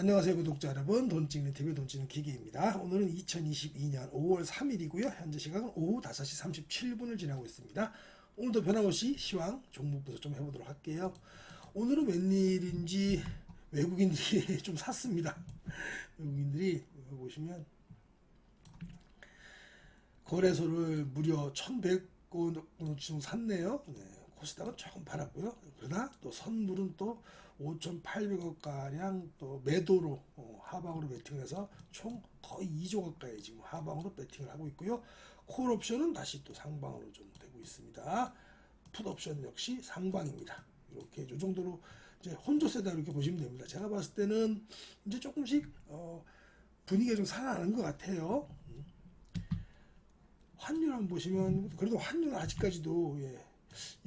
안녕하세요 구독자 여러분, 돈찍는 TV 돈찍는 기계입니다. 오늘은 2022년 5월 3일이고요 현재 시각은 오후 5시 37분을 지나고 있습니다. 오늘도 변함없이 시황 종목 분석 좀 해보도록 할게요. 오늘은 웬일인지 외국인들이 좀 샀습니다. 외국인들이 보시면 거래소를 무려 1100건 지금 샀네요. 코스닥은 조금 팔았고요. 그러나 또 선물은 또 5,800억 가량 또 매도로 하방으로 베팅을 해서 총 거의 2조 가까이 지금 하방으로 베팅을 하고 있고요. 콜 옵션은 다시 또 상방으로 좀 되고 있습니다. 풋 옵션 역시 상방입니다. 이렇게 이 정도로 이제 혼조세다 이렇게 보시면 됩니다. 제가 봤을 때는 이제 조금씩 분위기가 좀 살아나는 것 같아요. 환율 한번 보시면 그래도 환율은 아직까지도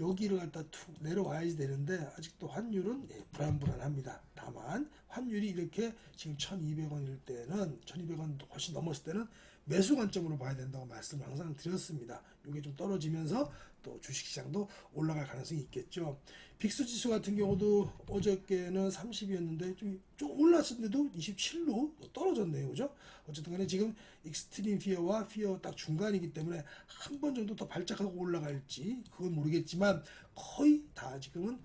여기를 갖다 툭 내려와야지 되는데 아직도 환율은 불안합니다. 다만 환율이 이렇게 지금 1200원일 때는 1200원 훨씬 넘었을 때는 매수 관점으로 봐야 된다고 말씀을 항상 드렸습니다. 이게 좀 떨어지면서 또 주식시장도 올라갈 가능성이 있겠죠. 빅스 지수 같은 경우도 어저께는 30이었는데 좀 올랐었는데도 27로 떨어졌네요. 그죠? 어쨌든 간에 지금 익스트림 피어와 피어 딱 중간이기 때문에 한 번 정도 더 발작하고 올라갈지 그건 모르겠지만 거의 다 지금은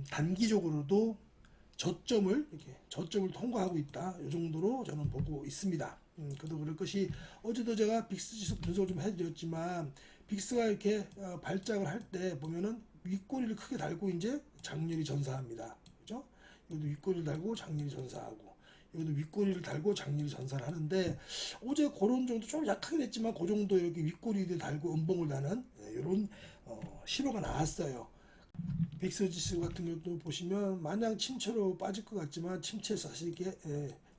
단기적으로도 저점을 통과하고 있다. 이 정도로 저는 보고 있습니다. 그도 그럴 것이 어제도 제가 빅스 지수 분석을 좀 해드렸지만 빅스가 이렇게 발작을 할 때 보면은 윗꼬리를 크게 달고 이제 장렬히 전사합니다. 그죠? 여기도 윗꼬리를 달고 장렬히 전사하고 여기도 윗꼬리를 달고 장렬히 전사를 하는데 어제 그런 정도 좀 약하긴 했지만 그 정도 이렇게 윗꼬리를 달고 음봉을 다는 이런 신호가 나왔어요. 빅스 지수 같은 것도 보시면 마냥 침체로 빠질 것 같지만 침체에서 사실 이게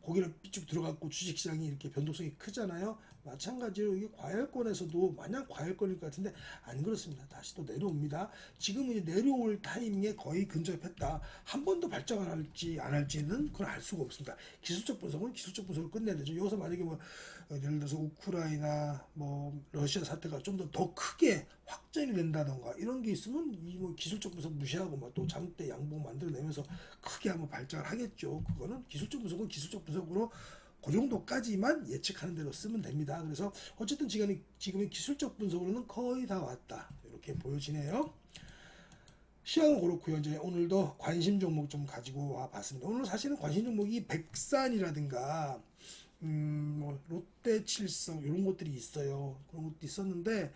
고개를 삐쭉 들어갔고 주식시장이 이렇게 변동성이 크잖아요. 마찬가지로 이게 과열권에서도 마냥 과열권일 것 같은데 안 그렇습니다. 다시 또 내려옵니다. 지금은 내려올 타이밍에 거의 근접했다. 한 번 더 발작을 할지 안 할지는 그걸 알 수가 없습니다. 기술적 분석은 기술적 분석을 끝내야 되죠. 여기서 만약에 뭐 예를 들어서 우크라이나 뭐 러시아 사태가 좀 더 크게 확전이 된다던가 이런 게 있으면 이 뭐 기술적 분석 무시하고 뭐 또 장대 양봉 만들어내면서 크게 한번 발작을 하겠죠. 그거는 기술적 분석은 기술적 분석으로 그 정도까지만 예측하는 대로 쓰면 됩니다. 그래서 어쨌든 지금의 기술적 분석으로는 거의 다 왔다. 이렇게 보여지네요. 시황은 그렇고요. 이제 오늘도 관심 종목 좀 가지고 와 봤습니다. 오늘 사실은 관심 종목이 백산이라든가 뭐 롯데칠성 이런 것들이 있어요. 그런 것도 있었는데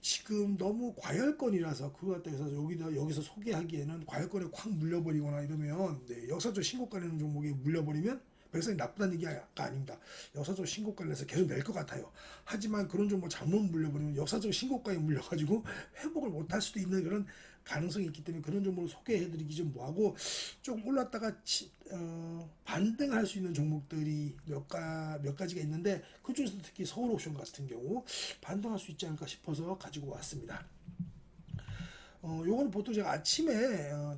지금 너무 과열권이라서 그거 갖다 해서 여기서 소개하기에는 과열권에 콱 물려버리거나 이러면 역사적 신고가 내는 종목에 물려버리면 백성이 나쁘다는 얘기가 아닙니다. 역사적 신고가를 내서 계속 낼 것 같아요. 하지만 그런 종목 잘못 물려버리면 역사적 신고가에 물려가지고 회복을 못할 수도 있는 그런 가능성이 있기 때문에 그런 종목을 소개해드리기 좀 뭐하고 조금 올랐다가 반등할 수 있는 종목들이 몇 가지가 있는데 그 중에서 특히 서울옥션 같은 경우 반등할 수 있지 않을까 싶어서 가지고 왔습니다. 요거는 보통 제가 아침에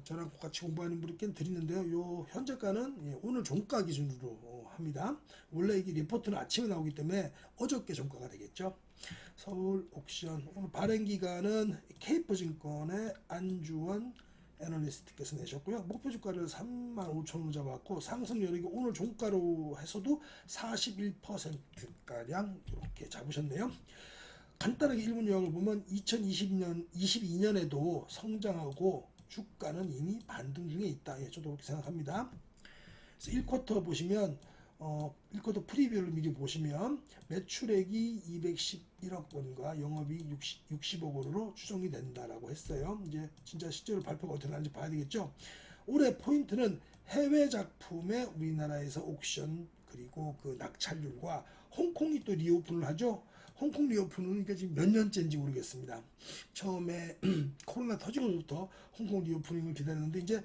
저랑 같이 공부하는 분께 드리는데요. 요 현재가는 오늘 종가 기준으로 합니다. 원래 이게 리포트는 아침에 나오기 때문에 어저께 종가가 되겠죠. 서울 옥션 오늘 발행 기간은 K포증권의 안주원 애널리스트께서 내셨고요. 목표 주가를 35,000원으로 잡았고 상승 여력이 오늘 종가로 해서도 41%가량 이렇게 잡으셨네요. 간단하게 1분 요약을 보면 2022년에도 성장하고 주가는 이미 반등 중에 있다. 저도 그렇게 생각합니다. 그래서 1쿼터 보시면 1쿼터 프리뷰를 미리 보시면 매출액이 211억 원과 영업이익 60억 원으로 추정이 된다라고 했어요. 이제 진짜 실제로 발표가 어떻게 나는지 봐야 되겠죠. 올해 포인트는 해외 작품의 우리나라에서 옥션 그리고 그 낙찰률과 홍콩이 또 리오픈을 하죠. 홍콩 리오픈은 그러니까 지금 몇 년째인지 모르겠습니다. 처음에 코로나 터지고부터 홍콩 리오프닝을 기다렸는데 이제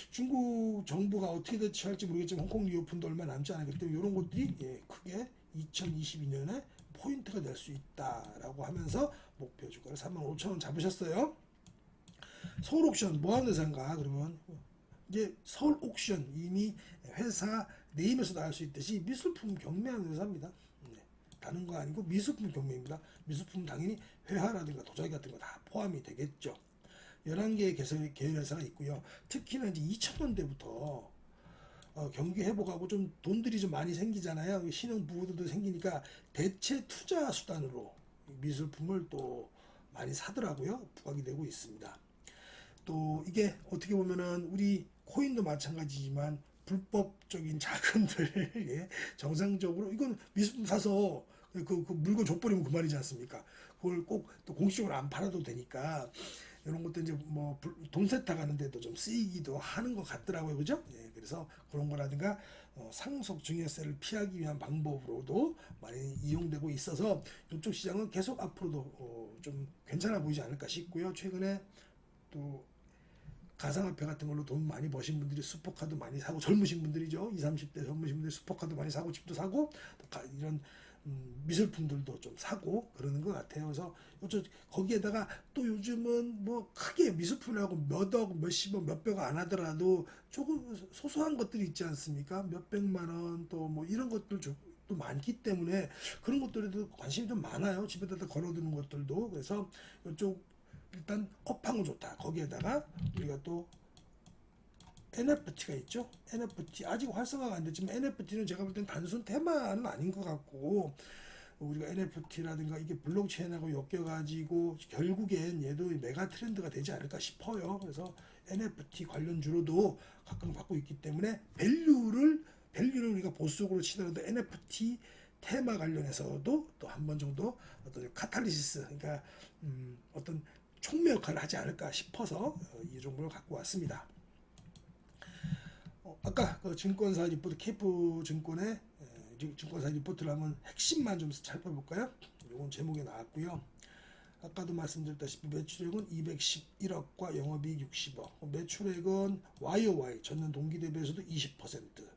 중국 정부가 어떻게 대처할지 모르겠지만 홍콩 리오픈도 얼마 남지 않았기 때문에 이런 것들이 크게 2022년에 포인트가 될 수 있다라고 하면서 목표 주가를 35,000원 잡으셨어요. 서울 옥션 뭐 하는 회사인가 그러면 이제 서울 옥션 이미 회사 네임에서도 알 수 있듯이 미술품 경매하는 회사입니다. 다른 거 아니고 미술품 경매입니다. 미술품 당연히 회화라든가 도자기 같은 거 다 포함이 경기 회복하고 좀 돈들이 좀 많이 생기잖아요. 신용 부호도 생기니까 대체 투자 수단으로 미술품을 또 많이 사더라고요. 부각이 되고 있습니다. 또 이게 어떻게 보면은 우리 코인도 마찬가지지만 불법적인 자금들 예, 정상적으로 이건 미술품 사서 그 물건 줘버리면 그만이지 않습니까? 그걸 꼭 또 공식적으로 안 팔아도 되니까 이런 것도 이제 뭐 돈 세탁 하는데도 좀 쓰이기도 하는 것 같더라고요, 그죠? 예, 그래서 그런 거라든가 상속 증여세를 피하기 위한 방법으로도 많이 이용되고 있어서 이쪽 시장은 계속 앞으로도 좀 괜찮아 보이지 않을까 싶고요. 최근에 또 가상화폐 같은 걸로 돈 많이 버신 분들이 슈퍼카도 많이 사고 젊으신 분들이죠. 20, 30대 젊으신 분들이 슈퍼카도 많이 사고 집도 사고 이런 미술품들도 좀 사고 그러는 것 같아요. 그래서 거기에다가 또 요즘은 뭐 크게 미술품이라고 몇억, 몇십억, 몇백억 안 하더라도 조금 소소한 것들이 있지 않습니까? 몇백만 원 또 뭐 이런 것들 또 많기 때문에 그런 것들에도 관심이 좀 많아요. 집에다 걸어두는 것들도. 그래서 이쪽 일단 업황은 좋다. 거기에다가 우리가 또 NFT가 있죠. NFT 아직 활성화가 안 됐지만 NFT는 제가 볼 땐 단순 테마는 아닌 것 같고 우리가 NFT라든가 이게 블록체인하고 엮여가지고 결국엔 얘도 메가 트렌드가 되지 않을까 싶어요. 그래서 NFT 관련주로도 가끔 받고 있기 때문에 밸류를 우리가 보수적으로 치더라도 NFT 테마 관련해서도 또 한 번 정도 어떤 카탈리시스 그러니까 어떤 촉매 역할을 하지 않을까 싶어서 이 정보를 갖고 왔습니다. 아까 그 증권사 리포트 케이프 증권의 증권사 리포트를 한번 핵심만 좀 살펴볼까요? 이건 제목에 나왔고요. 아까도 말씀드렸다시피 매출액은 211억과 영업이익 60억. 매출액은 YOY 전년 동기 대비해서도 20%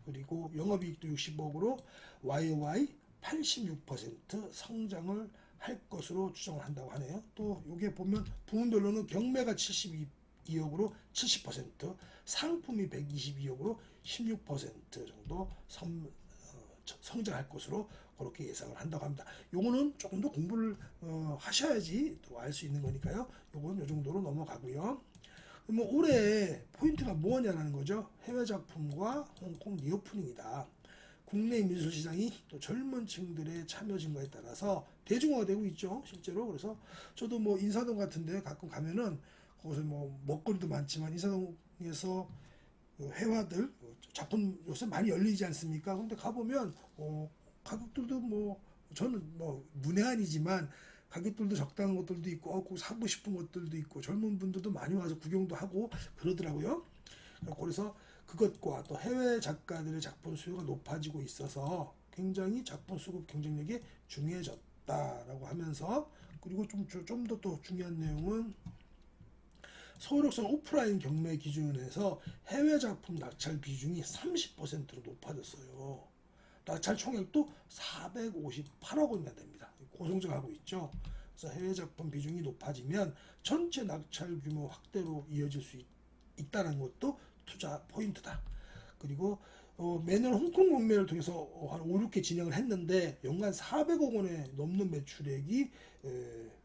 그리고 영업이익도 60억으로 YOY 86% 성장을 할 것으로 추정을 한다고 하네요. 또 여기에 보면 부문별로는 경매가 72억으로 70%, 상품이 122억으로 16% 정도 성장할 것으로 그렇게 예상을 한다고 합니다. 요거는 조금 더 공부를 하셔야지 또 알 수 있는 거니까요. 요건 요 정도로 넘어가고요. 뭐 올해 포인트가 뭐냐라는 거죠. 해외 작품과 홍콩 리오프닝이다. 국내 미술 시장이 또 젊은 층들의 참여 증가에 따라서 대중화가 되고 있죠, 실제로. 그래서 저도 뭐 인사동 같은데 가끔 가면은 거기서 뭐 먹거리도 많지만 인사동에서 회화들 작품 요새 많이 열리지 않습니까? 근데 가보면 가격들도 뭐 저는 뭐 문외한이지만 가격들도 적당한 것들도 있고 꼭 사고 싶은 것들도 있고 젊은 분들도 많이 와서 구경도 하고 그러더라고요. 그래서 그것과 또 해외 작가들의 작품 수요가 높아지고 있어서 굉장히 작품 수급 경쟁력이 중요해졌다라고 하면서 그리고 좀 더 또 중요한 내용은 서울역선 오프라인 경매 기준에서 해외 작품 낙찰 비중이 30%로 높아졌어요. 낙찰 총액도 458억 원이나 됩니다. 고성장하고 있죠. 그래서 해외 작품 비중이 높아지면 전체 낙찰 규모 확대로 이어질 수 있다는 것도 투자 포인트다. 그리고 매년 홍콩 경매를 통해서 한 5, 6개 진행을 했는데 연간 400억 원에 넘는 매출액이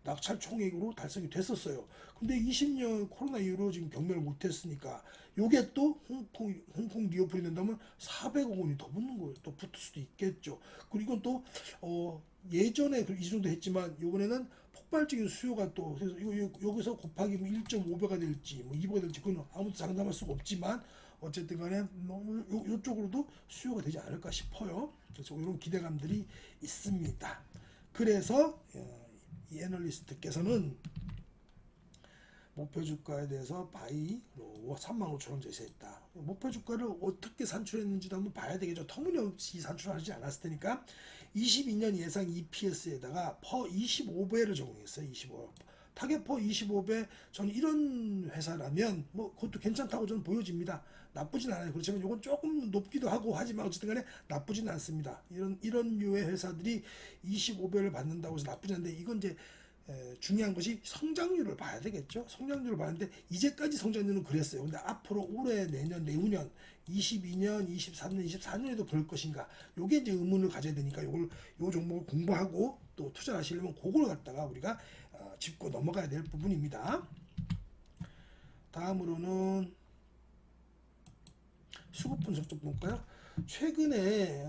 낙찰 총액으로 달성이 됐었어요. 근데 20년 코로나 이후로 지금 경매를 못했으니까 요게 또 홍콩 리오프닝 된다면 400억 원이 더 붙는 거예요. 또 붙을 수도 있겠죠. 그리고 또 예전에 이 정도 했지만 이번에는 폭발적인 수요가 또 그래서 여기서 곱하기 1.5배가 될지 뭐 2배가 될지 그건 아무도 장담할 수가 없지만 어쨌든 간에 이쪽으로도 수요가 되지 않을까 싶어요. 그래서 이런 기대감들이 있습니다. 그래서 이 애널리스트께서는 목표 주가에 대해서 바이로 35,000원 제시했다. 목표 주가를 어떻게 산출했는지도 한번 봐야 되겠죠. 터무니없이 산출하지 않았을 테니까 22년 예상 EPS에다가 퍼 25배를 적용했어요. 25. 타겟 퍼 25배 저는 이런 회사라면 뭐 그것도 괜찮다고 저는 보여집니다. 나쁘진 않아요. 그렇지만 이건 조금 높기도 하고 하지만 어쨌든 간에 나쁘진 않습니다. 이런 류의 회사들이 25배를 받는다고 해서 나쁘지 않은데 이건 이제 중요한 것이 성장률을 봐야 되겠죠. 성장률을 봤는데 이제까지 성장률은 그랬어요. 근데 앞으로 올해, 내년, 내후년, 22년, 23년, 24년에도 그럴 것인가? 요게 이제 의문을 가져야 되니까 요 종목을 공부하고 또 투자하시려면 그걸 갖다가 우리가 짚고 넘어가야 될 부분입니다. 다음으로는 수급 분석 좀 볼까요? 최근에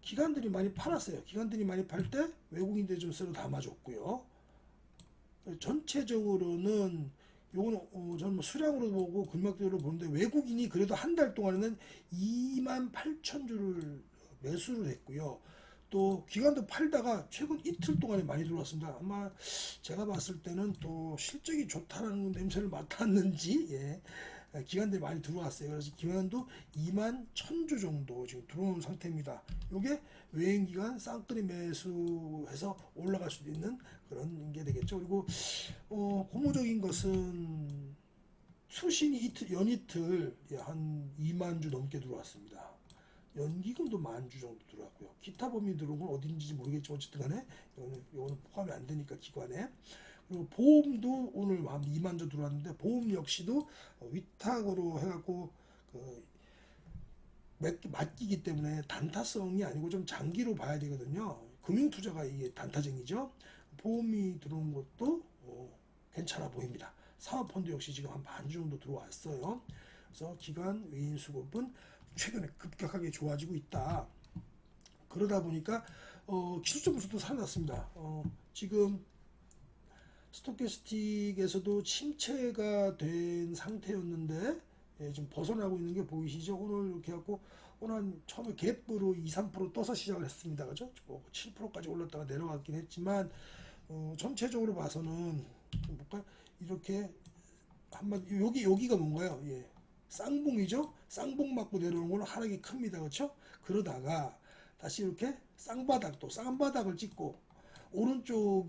기관들이 많이 팔았어요. 기관들이 많이 팔 때 외국인들이 좀 새로 담아줬고요. 전체적으로는 요거는 저는 뭐 수량으로 보고 금액대로 보는데 외국인이 그래도 한 달 동안에는 28,000주를 매수를 했고요. 또 기관도 팔다가 최근 이틀 동안에 많이 들어왔습니다. 아마 제가 봤을 때는 또 실적이 좋다라는 냄새를 맡았는지 예, 기관들이 많이 들어왔어요. 그래서 기관도 21,000주 정도 지금 들어온 상태입니다. 이게 외인기관 쌍끌이 매수해서 올라갈 수도 있는 그런 게 되겠죠. 그리고 고무적인 것은 수신이 이틀, 연이틀 한 2만 주 넘게 들어왔습니다. 연기금도 10,000주 정도 들어왔고요. 기타 범위 들어온 건 어딘지 모르겠지만 어쨌든 간에 이거는 포함이 안 되니까 기관에. 그리고 보험도 오늘 2만 주 들어왔는데 보험 역시도 위탁으로 해갖고 그 맡기기 때문에 단타성이 아니고 좀 장기로 봐야 되거든요. 금융투자가 이게 단타쟁이죠. 보험이 들어온 것도 괜찮아 보입니다. 사모펀드 역시 지금 한 10,000주 정도 들어왔어요. 그래서 기관 외인 수급은 최근에 급격하게 좋아지고 있다. 그러다 보니까 기술적 분석도 살아났습니다. 지금 스토캐스틱에서도 침체가 된 상태였는데 지금 벗어나고 있는 게 보이시죠? 오늘 이렇게 해갖고 오늘 처음에 갭으로 2~3% 떠서 시작을 했습니다. 그죠? 7%까지 올랐다가 내려갔긴 했지만 전체적으로 봐서는 좀 볼까요? 이렇게 한마디 여기가 뭔가요? 예. 쌍봉이죠? 쌍봉 맞고 내려오는 건 하락이 큽니다. 그렇죠? 그러다가 다시 이렇게 쌍바닥을 찍고 오른쪽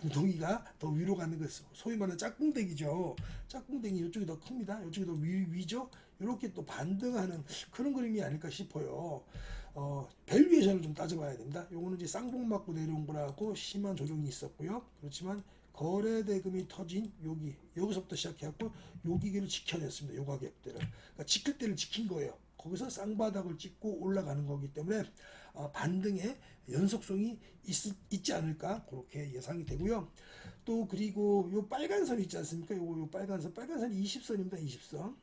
구덩이가 더 위로 가는 거였어. 소위 말하는 짝꿍댕이죠. 짝꿍댕이 이쪽이 더 큽니다. 이쪽이 더 위죠. 이렇게 또 반등하는 그런 그림이 아닐까 싶어요. 밸류에이션을 좀 따져봐야 됩니다. 요거는 이제 쌍봉 맞고 내려온 거라고 심한 조정이 있었고요. 그렇지만 거래 대금이 터진 여기서부터 시작해갖고 요 기계를 지켜냈습니다. 요 가격대를. 그러니까 지킬 때를 지킨 거예요. 거기서 쌍바닥을 찍고 올라가는 거기 때문에 반등의 연속성이 있지 않을까 그렇게 예상이 되고요. 또 그리고 요 빨간 선 있지 않습니까? 요 빨간 선이 20선입니다. 20선.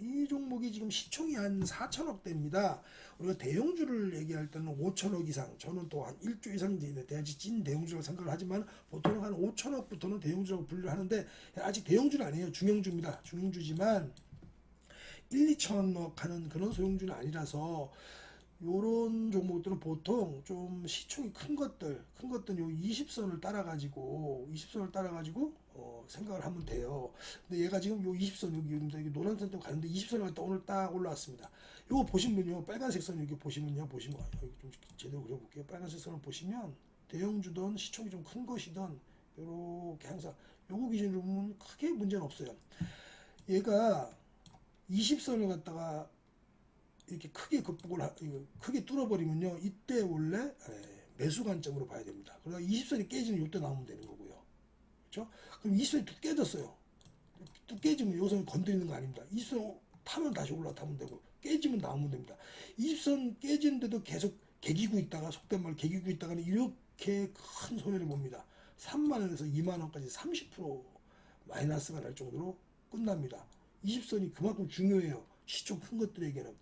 이 종목이 지금 시총이 한 4천억대입니다. 우리가 대형주를 얘기할 때는 5천억 이상, 저는 또 한 1조 이상 돼야지 찐 대형주라고 생각을 하지만 보통은 한 5천억부터는 대형주라고 분류를 하는데 아직 대형주는 아니에요. 중형주입니다. 중형주지만 1~2천억 하는 그런 소형주는 아니라서 요런 종목들은 보통 좀 시총이 큰 것들 요 20선을 따라가지고 생각을 하면 돼요. 근데 얘가 지금 요 20선 여기입니다. 여기 노란선 좀 가는데 20선을 갖다 오늘 딱 올라왔습니다. 요거 보시면요, 빨간색 선 여기 보시면 여기 좀 제대로 그려볼게요. 빨간색 선을 보시면 대형주든 시총이 좀 큰 것이든 요렇게 항상 요거 기준으로 보면 크게 문제는 없어요. 얘가 20선을 갖다가 이렇게 크게 크게 뚫어버리면요, 이때 원래 매수 관점으로 봐야 됩니다. 그러니까 20선이 깨지면 이때 나오면 되는 거고요. 그렇죠? 그럼 20선이 뚝 깨졌어요. 뚝 깨지면 여기서 건드리는 거 아닙니다. 20선 타면 다시 올라타면 되고 깨지면 나오면 됩니다. 20선 깨지는데도 계속 개기고 있다가 속된 말로 개기고 있다가는 이렇게 큰 손해를 봅니다. 3만원에서 2만원까지 30% 마이너스가 날 정도로 끝납니다. 20선이 그만큼 중요해요. 시총 큰 것들에게는.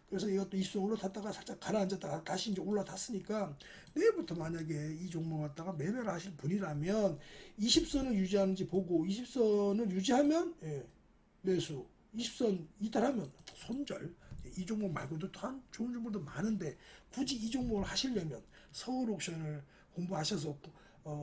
그래서 이것도 20선 올라탔다가 살짝 가라앉았다가 다시 이제 올라탔으니까 내일부터 만약에 이 종목 갖다가 매매를 하실 분이라면 20선을 유지하는지 보고 20선을 유지하면 매수, 20선 이탈하면 손절. 이 종목 말고도 더 좋은 종목도 많은데 굳이 이 종목을 하시려면 서울옥션을 공부하셔서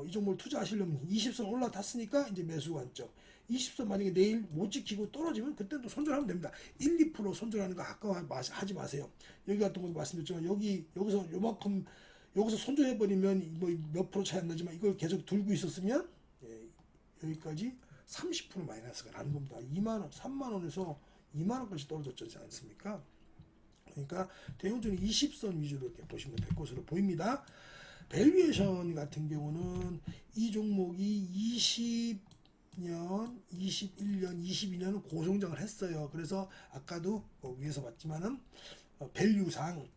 이 종목을 투자하시려면 20선 올라탔으니까 이제 매수 관점. 20선 만약에 내일 못 지키고 떨어지면 그때는 또 손절하면 됩니다. 1~2% 손절하는 거 아까워하지 마세요. 여기 같은 거 말씀드렸지만 여기서 요만큼 여기서 손절해버리면 뭐 몇 프로 차이 안 나지만 이걸 계속 들고 있었으면 여기까지 30% 마이너스가 나는 겁니다. 2만원, 3만원에서 2만원까지 떨어졌지 않습니까? 그러니까 대형주는 20선 위주로 이렇게 보시면 될 것으로 보입니다. 밸류에이션 같은 경우는 이 종목이 20년, 21년, 22년은 고성장을 했어요. 그래서 아까도 위에서 봤지만은 밸류상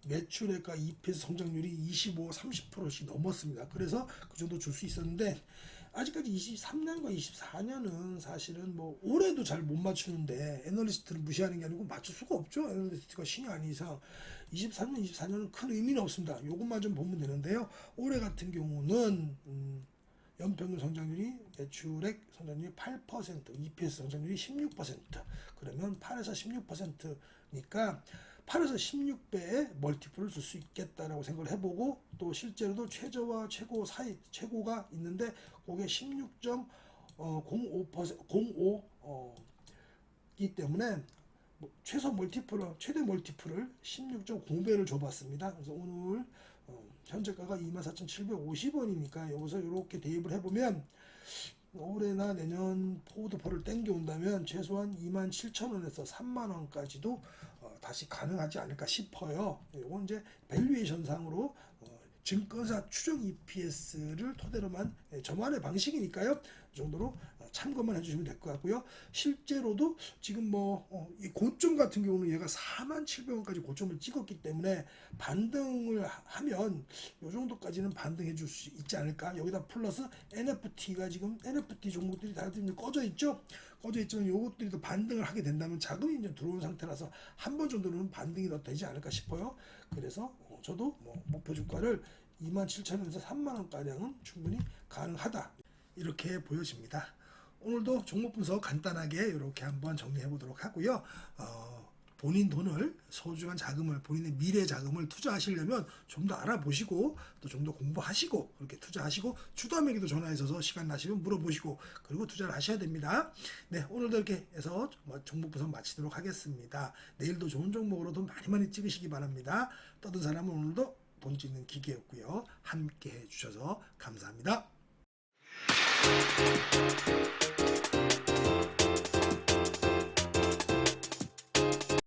매출액과 EPS 성장률이 25~30%씩 넘었습니다. 그래서 그 정도 줄 수 있었는데 아직까지 23년과 24년은 사실은 뭐 올해도 잘 못 맞추는데 애널리스트를 무시하는 게 아니고 맞출 수가 없죠. 애널리스트가 신이 아닌 이상 23년, 24년은 큰 의미는 없습니다. 요것만 좀 보면 되는데요. 올해 같은 경우는 연평균 성장률이 매출액 성장률이 8%, EPS 성장률이 16%. 그러면 8에서 16%니까 8에서 16배의 멀티플을 줄 수 있겠다라고 생각을 해보고 또 실제로도 최저와 최고 사이 최고가 있는데 그게 16.05%이 때문에 최대 멀티플을 16.0배를 줘봤습니다. 그래서 오늘 현재가가 24,750원이니까 여기서 이렇게 대입을 해보면 올해나 내년 포워드포를 땡겨온다면 최소한 27,000원에서 30,000원까지도 다시 가능하지 않을까 싶어요. 이건 이제 밸류에이션상으로 증권사 추정 EPS를 토대로만 저만의 방식이니까요. 이 정도로 참고만 해주시면 될 것 같고요. 실제로도 지금 이 고점 같은 경우는 얘가 47,000원까지 고점을 찍었기 때문에 반등을 하면 이 정도까지는 반등해 줄 수 있지 않을까. 여기다 플러스 NFT가 지금 NFT 종목들이 다 꺼져 있죠. 꺼져 있지만 요것들이 더 반등을 하게 된다면 자금이 이제 들어온 상태라서 한 번 정도는 반등이 더 되지 않을까 싶어요. 그래서 저도 목표 주가를 27,000원에서 30,000원가량은 충분히 가능하다. 이렇게 보여집니다. 오늘도 종목 분석 간단하게 이렇게 한번 정리해 보도록 하고요. 본인 돈을 소중한 자금을 본인의 미래 자금을 투자하시려면 좀 더 알아보시고 또 좀 더 공부하시고 그렇게 투자하시고 주담에게도 전화하셔서 시간 나시면 물어보시고 그리고 투자를 하셔야 됩니다. 네, 오늘도 이렇게 해서 종목 분석 마치도록 하겠습니다. 내일도 좋은 종목으로 돈 많이 찍으시기 바랍니다. 떠든 사람은 오늘도 돈 찍는 기계였고요. 함께 해주셔서 감사합니다.